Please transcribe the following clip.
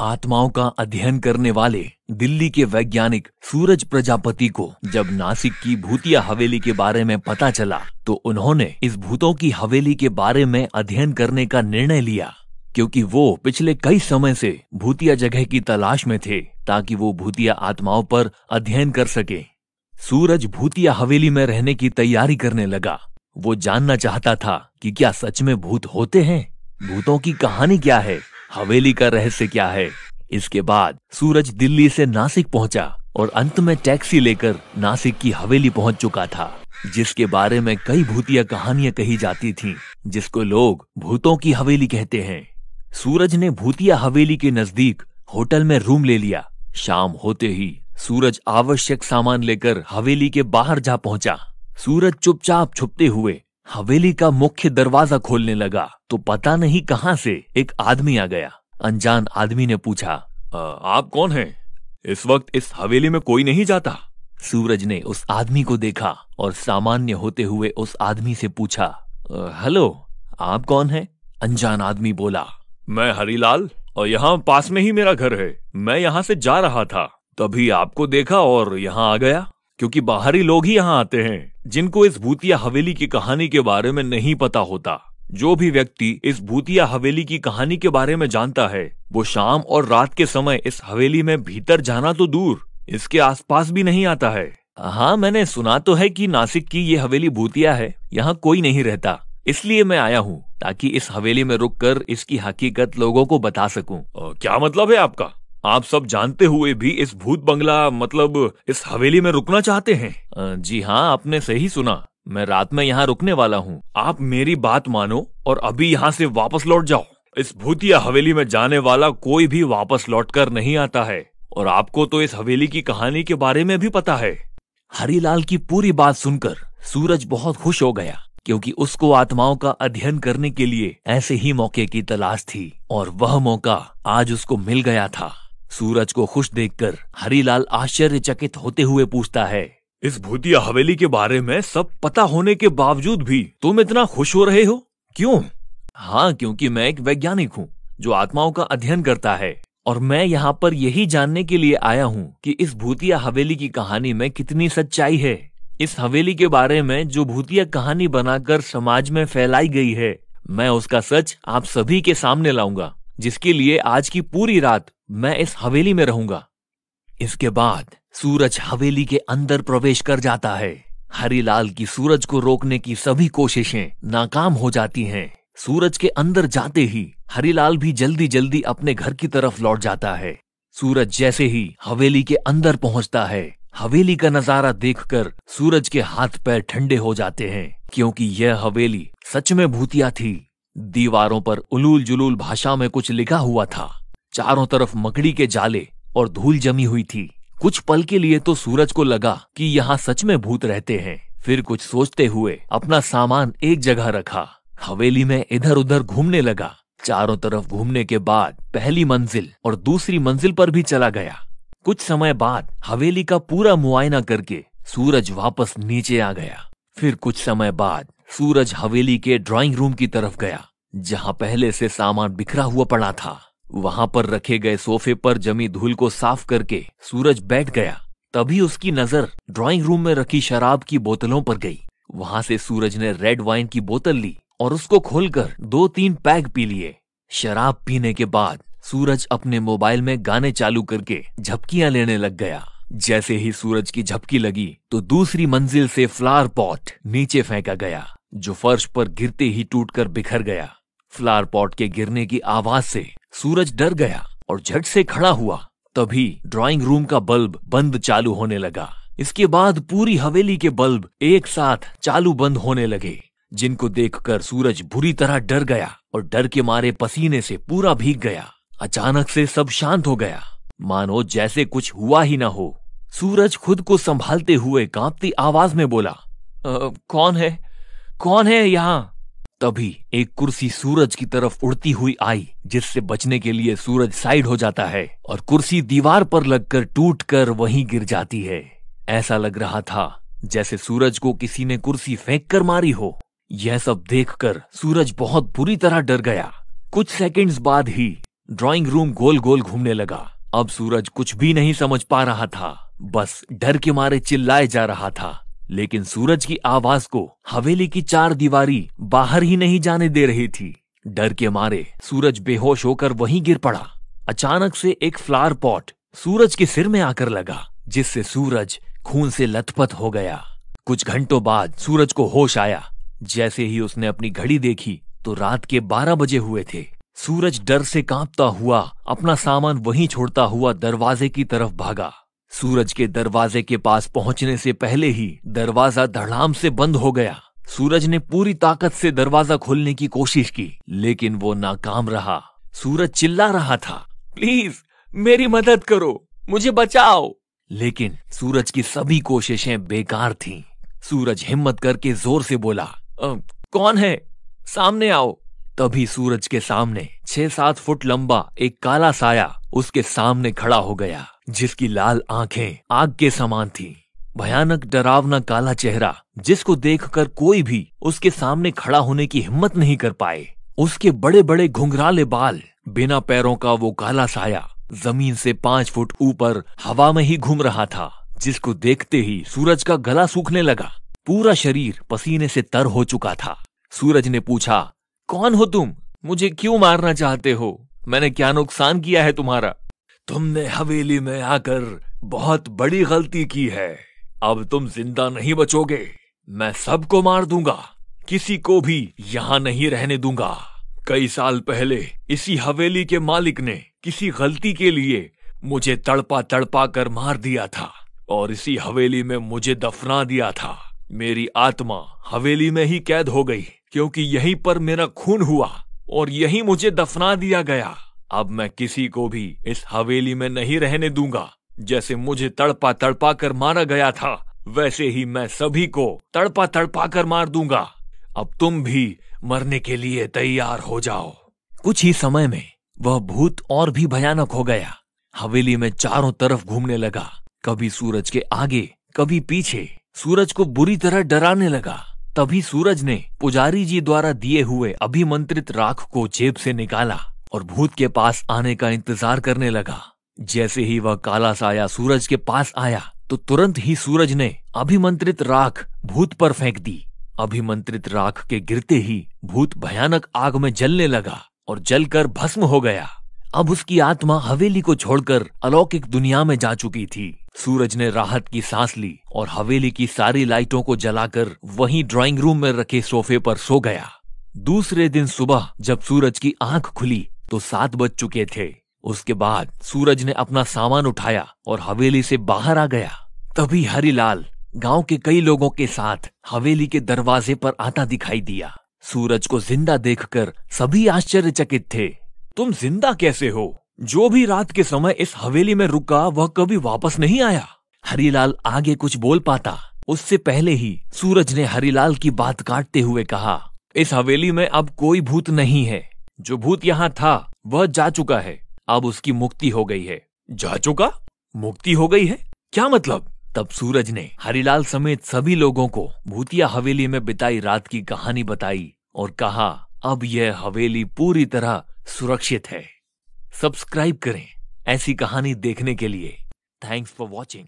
आत्माओं का अध्ययन करने वाले दिल्ली के वैज्ञानिक सूरज प्रजापति को जब नासिक की भूतिया हवेली के बारे में पता चला तो उन्होंने इस भूतों की हवेली के बारे में अध्ययन करने का निर्णय लिया, क्योंकि वो पिछले कई समय से भूतिया जगह की तलाश में थे ताकि वो भूतिया आत्माओं पर अध्ययन कर सके। सूरज भूतिया हवेली में रहने की तैयारी करने लगा। वो जानना चाहता था कि क्या सच में भूत होते हैं, भूतों की कहानी क्या है, हवेली का रहस्य क्या है। इसके बाद सूरज दिल्ली से नासिक पहुंचा और अंत में टैक्सी लेकर नासिक की हवेली पहुंच चुका था, जिसके बारे में कई भूतिया कहानियां कही जाती थीं, जिसको लोग भूतों की हवेली कहते हैं। सूरज ने भूतिया हवेली के नजदीक होटल में रूम ले लिया। शाम होते ही सूरज आवश्यक सामान लेकर हवेली के बाहर जा पहुंचा। सूरज चुपचाप छुपते हुए हवेली का मुख्य दरवाजा खोलने लगा तो पता नहीं कहां से एक आदमी आ गया। अनजान आदमी ने पूछा, आप कौन हैं? इस वक्त इस हवेली में कोई नहीं जाता। सूरज ने उस आदमी को देखा और सामान्य होते हुए उस आदमी से पूछा, हेलो, आप कौन हैं? अनजान आदमी बोला, मैं हरीलाल और यहाँ पास में ही मेरा घर है। मैं यहाँ से जा रहा था, तभी आपको देखा और यहाँ आ गया, क्योंकि बाहरी लोग ही यहाँ आते हैं जिनको इस भूतिया हवेली की कहानी के बारे में नहीं पता होता। जो भी व्यक्ति इस भूतिया हवेली की कहानी के बारे में जानता है वो शाम और रात के समय इस हवेली में भीतर जाना तो दूर, इसके आसपास भी नहीं आता है। हाँ, मैंने सुना तो है कि नासिक की ये हवेली भूतिया है, यहाँ कोई नहीं रहता, इसलिए मैं आया हूँ ताकि इस हवेली में रुककर इसकी हकीकत लोगों को बता सकूं। क्या मतलब है आपका? आप सब जानते हुए भी इस भूत बंगला मतलब इस हवेली में रुकना चाहते हैं? जी हाँ, आपने सही सुना, मैं रात में यहाँ रुकने वाला हूँ। आप मेरी बात मानो और अभी यहाँ से वापस लौट जाओ। इस भूतिया हवेली में जाने वाला कोई भी वापस लौटकर नहीं आता है, और आपको तो इस हवेली की कहानी के बारे में भी पता है। हरीलाल की पूरी बात सुनकर सूरज बहुत खुश हो गया, क्योंकि उसको आत्माओं का अध्ययन करने के लिए ऐसे ही मौके की तलाश थी, और वह मौका आज उसको मिल गया था। सूरज को खुश देखकर हरीलाल आश्चर्यचकित होते हुए पूछता है, इस भूतिया हवेली के बारे में सब पता होने के बावजूद भी तुम इतना खुश हो रहे हो, क्यों? हाँ, क्योंकि मैं एक वैज्ञानिक हूँ जो आत्माओं का अध्ययन करता है, और मैं यहाँ पर यही जानने के लिए आया हूँ कि इस भूतिया हवेली की कहानी में कितनी सच्चाई है। इस हवेली के बारे में जो भूतिया कहानी बनाकर समाज में फैलाई गई है, मैं उसका सच आप सभी के सामने लाऊंगा, जिसके लिए आज की पूरी रात मैं इस हवेली में रहूंगा। इसके बाद सूरज हवेली के अंदर प्रवेश कर जाता है। हरीलाल की सूरज को रोकने की सभी कोशिशें नाकाम हो जाती हैं। सूरज के अंदर जाते ही हरीलाल भी जल्दी जल्दी अपने घर की तरफ लौट जाता है। सूरज जैसे ही हवेली के अंदर पहुंचता है, हवेली का नजारा देखकर सूरज के हाथ पैर ठंडे हो जाते हैं, क्योंकि यह हवेली सच में भूतिया थी। दीवारों पर उलूल जुलूल भाषा में कुछ लिखा हुआ था। चारों तरफ मकड़ी के जाले और धूल जमी हुई थी। कुछ पल के लिए तो सूरज को लगा कि यहाँ सच में भूत रहते हैं। फिर कुछ सोचते हुए अपना सामान एक जगह रखा, हवेली में इधर उधर घूमने लगा। चारों तरफ घूमने के बाद पहली मंजिल और दूसरी मंजिल पर भी चला गया। कुछ समय बाद हवेली का पूरा मुआयना करके सूरज वापस नीचे आ गया। फिर कुछ समय बाद सूरज हवेली के ड्राइंग रूम की तरफ गया, जहाँ पहले से सामान बिखरा हुआ पड़ा था। वहां पर रखे गए सोफे पर जमी धूल को साफ करके सूरज बैठ गया। तभी उसकी नजर ड्राइंग रूम में रखी शराब की बोतलों पर गई। वहां से सूरज ने रेड वाइन की बोतल ली और उसको खोलकर 2-3 पैग पी लिए। शराब पीने के बाद सूरज अपने मोबाइल में गाने चालू करके झपकियां लेने लग गया। जैसे ही सूरज की झपकी लगी तो दूसरी मंजिल से फ्लावर पॉट नीचे फेंका गया, जो फर्श पर गिरते ही टूटकर बिखर गया। फ्लावर पॉट के गिरने की आवाज से सूरज डर गया और झट से खड़ा हुआ। तभी ड्राइंग रूम का बल्ब बंद चालू होने लगा। इसके बाद पूरी हवेली के बल्ब एक साथ चालू बंद होने लगे, जिनको देखकर सूरज बुरी तरह डर गया और डर के मारे पसीने से पूरा भीग गया। अचानक से सब शांत हो गया, मानो जैसे कुछ हुआ ही ना हो। सूरज खुद को संभालते हुए कांपती आवाज में बोला, कौन है? कौन है यहाँ? तभी एक कुर्सी सूरज की तरफ उड़ती हुई आई, जिससे बचने के लिए सूरज साइड हो जाता है और कुर्सी दीवार पर लगकर टूटकर वहीं गिर जाती है। ऐसा लग रहा था जैसे सूरज को किसी ने कुर्सी फेंक कर मारी हो। यह सब देखकर सूरज बहुत बुरी तरह डर गया। कुछ सेकंड्स बाद ही ड्राइंग रूम गोल गोल घूमने लगा। अब सूरज कुछ भी नहीं समझ पा रहा था, बस डर के मारे चिल्लाए जा रहा था। लेकिन सूरज की आवाज को हवेली की चार दीवारी बाहर ही नहीं जाने दे रही थी। डर के मारे सूरज बेहोश होकर वहीं गिर पड़ा। अचानक से एक फ्लावर पॉट सूरज के सिर में आकर लगा, जिससे सूरज खून से लथपथ हो गया। कुछ घंटों बाद सूरज को होश आया। जैसे ही उसने अपनी घड़ी देखी तो रात के 12 बजे हुए थे। सूरज डर से कांपता हुआ अपना सामान वहीं छोड़ता हुआ दरवाजे की तरफ भागा। सूरज के दरवाजे के पास पहुंचने से पहले ही दरवाजा धड़ाम से बंद हो गया। सूरज ने पूरी ताकत से दरवाजा खोलने की कोशिश की, लेकिन वो नाकाम रहा। सूरज चिल्ला रहा था, प्लीज मेरी मदद करो, मुझे बचाओ। लेकिन सूरज की सभी कोशिशें बेकार थीं। सूरज हिम्मत करके जोर से बोला, कौन है? सामने आओ। तभी सूरज के सामने 6-7 फुट लंबा एक काला साया उसके सामने खड़ा हो गया, जिसकी लाल आंखें आग के समान थीं। भयानक डरावना काला चेहरा, जिसको देखकर कोई भी उसके सामने खड़ा होने की हिम्मत नहीं कर पाए। उसके बड़े बड़े घुंघराले बाल, बिना पैरों का वो काला साया जमीन से 5 फुट ऊपर हवा में ही घूम रहा था, जिसको देखते ही सूरज का गला सूखने लगा। पूरा शरीर पसीने से तर हो चुका था। सूरज ने पूछा, कौन हो तुम? मुझे क्यों मारना चाहते हो? मैंने क्या नुकसान किया है तुम्हारा? तुमने हवेली में आकर बहुत बड़ी गलती की है। अब तुम जिंदा नहीं बचोगे। मैं सबको मार दूंगा, किसी को भी यहाँ नहीं रहने दूंगा। कई साल पहले इसी हवेली के मालिक ने किसी गलती के लिए मुझे तड़पा तड़पा कर मार दिया था और इसी हवेली में मुझे दफना दिया था। मेरी आत्मा हवेली में ही कैद हो गई, क्योंकि यहीं पर मेरा खून हुआ और यहीं मुझे दफना दिया गया। अब मैं किसी को भी इस हवेली में नहीं रहने दूंगा। जैसे मुझे तड़पा तड़पा कर मारा गया था, वैसे ही मैं सभी को तड़पा तड़पा कर मार दूंगा। अब तुम भी मरने के लिए तैयार हो जाओ। कुछ ही समय में वह भूत और भी भयानक हो गया। हवेली में चारों तरफ घूमने लगा, कभी सूरज के आगे कभी पीछे। सूरज को बुरी तरह डराने लगा। तभी सूरज ने पुजारी जी द्वारा दिए हुए अभिमंत्रित राख को जेब से निकाला और भूत के पास आने का इंतजार करने लगा। जैसे ही वह काला साया सूरज के पास आया तो तुरंत ही सूरज ने अभिमंत्रित राख भूत पर फेंक दी। अभिमंत्रित राख के गिरते ही भूत भयानक आग में जलने लगा और जलकर भस्म हो गया। अब उसकी आत्मा हवेली को छोड़कर अलौकिक दुनिया में जा चुकी थी। सूरज ने राहत की सांस ली और हवेली की सारी लाइटों को जलाकर वहीं ड्राइंग रूम में रखे सोफे पर सो गया। दूसरे दिन सुबह जब सूरज की आंख खुली तो 7 बज चुके थे। उसके बाद सूरज ने अपना सामान उठाया और हवेली से बाहर आ गया। तभी हरिलाल गांव के कई लोगों के साथ हवेली के दरवाजे पर आता दिखाई दिया। सूरज को जिंदा देखकर सभी आश्चर्यचकित थे। तुम जिंदा कैसे हो? जो भी रात के समय इस हवेली में रुका वह कभी वापस नहीं आया। हरिलाल आगे कुछ बोल पाता, उससे पहले ही सूरज ने हरिलाल की बात काटते हुए कहा, इस हवेली में अब कोई भूत नहीं है। जो भूत यहाँ था वह जा चुका है। अब उसकी मुक्ति हो गई है। जा चुका? मुक्ति हो गई है? क्या मतलब? तब सूरज ने हरिलाल समेत सभी लोगों को भूतिया हवेली में बिताई रात की कहानी बताई और कहा, अब यह हवेली पूरी तरह सुरक्षित है। सब्सक्राइब करें ऐसी कहानी देखने के लिए। Thanks for watching.